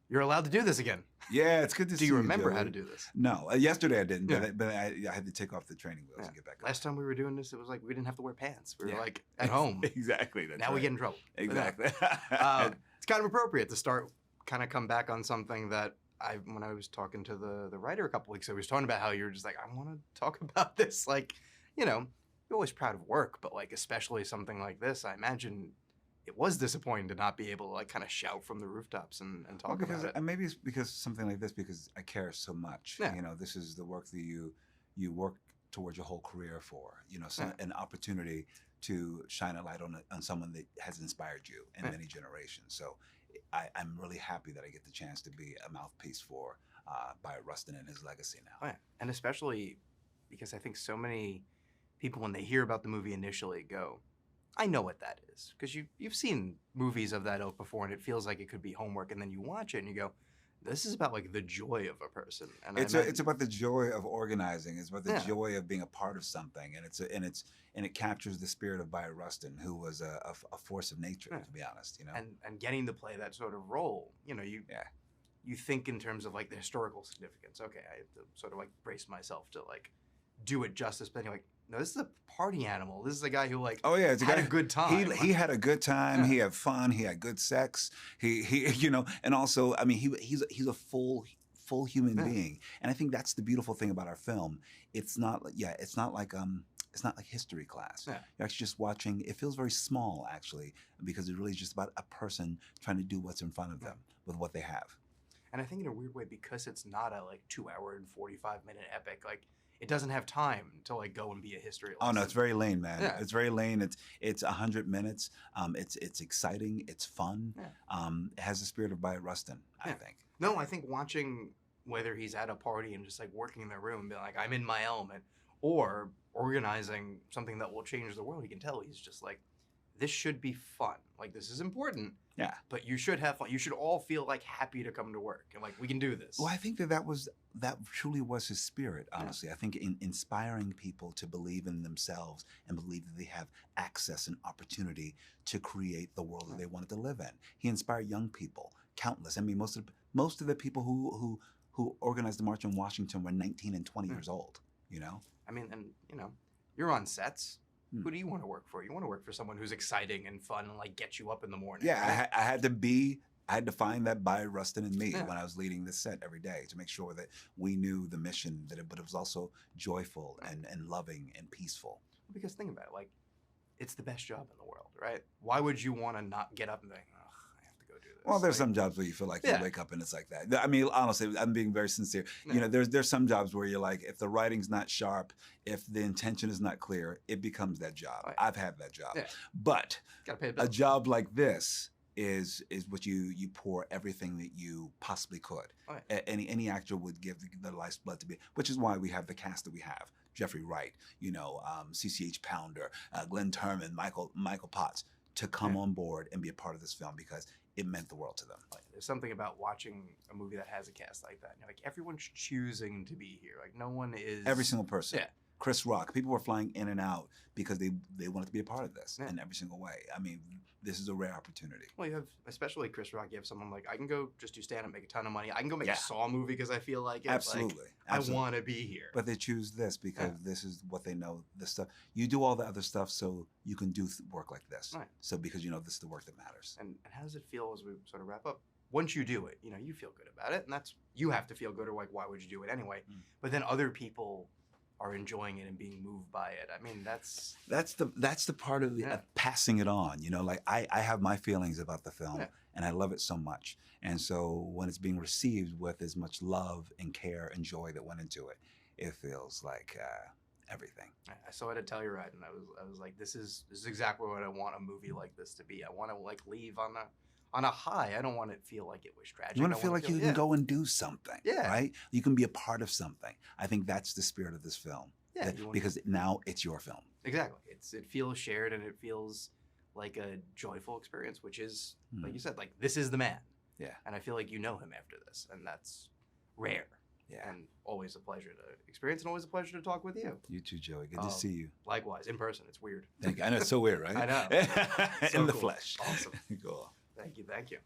You're allowed to do this again. Yeah, it's good to see you. Do you remember Joey. how to do this? No, yesterday I didn't, Yeah. but I had to take off the training wheels and get back on. Last time we were doing this, it was like we didn't have to wear pants. We were Yeah. like at home. Exactly. That's Now we get in trouble. Exactly. It's kind of appropriate to start, kind of come back on something that when I was talking to the writer a couple weeks ago, he was talking about how you're just like, I want to talk about this. Like, you know, you're always proud of work, but like, especially something like this, I imagine it was disappointing to not be able to like kind of shout from the rooftops and talk about it. And maybe it's because something like this, because I care so much. Yeah. You know, this is the work that you work towards your whole career for. You know, an opportunity to shine a light on someone that has inspired you in many generations. So I'm really happy that I get the chance to be a mouthpiece for by Rustin and his legacy now. Oh, yeah. And especially because I think so many people, when they hear about the movie initially, go, I know what that is. Because you've seen movies of that ilk before, and it feels like it could be homework, and then you watch it and you go, this is about like the joy of a person. And it's about the joy of organizing. It's about the joy of being a part of something, and it captures the spirit of Bayard Rustin, who was a force of nature, to be honest. You know, and getting to play that sort of role, you know, you think in terms of like the historical significance. Okay, I have to sort of like brace myself to like do it justice, but you're like, no, this is a party animal. This is a guy who like it's had a good time. He had a good time. He had fun. He had good sex. He you know, and also, I mean, he's a full human being. And I think that's the beautiful thing about our film. It's not like history class. Yeah. You're actually just watching. It feels very small, actually, because it's really just about a person trying to do what's in front of them with what they have. And I think in a weird way, because it's not a like 2-hour and 45-minute epic, like it doesn't have time to like go and be a history lesson. Oh no, it's very lean, man. Yeah. It's very lean. It's 100 minutes. It's exciting. It's fun. Yeah. It has the spirit of Bayard Rustin, I think. No, I think watching whether he's at a party and just like working in the room and being like, I'm in my element, or organizing something that will change the world, you can tell he's just like, this should be fun. Like, this is important. Yeah. But you should have fun. You should all feel like happy to come to work and like, we can do this. Well, I think that truly was his spirit, honestly. I think in inspiring people to believe in themselves and believe that they have access and opportunity to create the world that they wanted to live in. He inspired young people, countless. I mean, most of the people who organized the March on Washington were 19 and 20 years old, you know? I mean, and you know, you're on sets. Who do you want to work for? You want to work for someone who's exciting and fun and like gets you up in the morning. Yeah, right? I had to find that Bayard Rustin in me when I was leading this set every day to make sure that we knew the mission, but it was also joyful and loving and peaceful. Because think about it, like, it's the best job in the world, right? Why would you want to not get up and think, oh, I have to go do this? Well, there's some jobs where you feel like you wake up and it's like that. I mean, honestly, I'm being very sincere. You know, there's some jobs where you're like, if the writing's not sharp, if the intention is not clear, it becomes that job. Right. I've had that job. Yeah. But Gotta pay the bills. a job like this is what you pour everything that you possibly could. Right. Any actor would give the life's blood to be, which is why we have the cast that we have. Jeffrey Wright, you know, CCH Pounder, Glenn Turman, Michael Potts, to come on board and be a part of this film because it meant the world to them. There's something about watching a movie that has a cast like that. You're like, everyone's choosing to be here. Like, no one is... Every single person. Yeah. Chris Rock. People were flying in and out because they wanted to be a part of this in every single way. I mean, this is a rare opportunity. Well, you have, especially Chris Rock, you have someone like, I can go just do stand-up, make a ton of money. I can go make a Saw movie because I feel like it. Absolutely. Like, Absolutely. I want to be here. But they choose this because this is what they know. This stuff. You do all the other stuff so you can do work like this. Right. So because you know this is the work that matters. And how does it feel as we sort of wrap up? Once you do it, you know, you feel good about it. And that's, you have to feel good, or like, why would you do it anyway? But then other people are enjoying it and being moved by it. I mean, that's the part of passing it on. You know, like I have my feelings about the film and I love it so much. And so when it's being received with as much love and care and joy that went into it, it feels like everything. I saw it at Telluride and I was like, this is exactly what I want a movie like this to be. I want to like leave on a high. I don't want it to feel like it was tragic. You want to feel like you can go and do something, right? You can be a part of something. I think that's the spirit of this film. Yeah, because now it's your film. Exactly. It feels shared and it feels like a joyful experience, which is, like you said, like, this is the man. Yeah. And I feel like you know him after this, and that's rare. Yeah. And always a pleasure to experience and always a pleasure to talk with you. You too, Joey. Good to see you. Likewise, in person. It's weird. Thank you. I know, it's so weird, right? I know. In the flesh. Awesome. Cool. Thank you.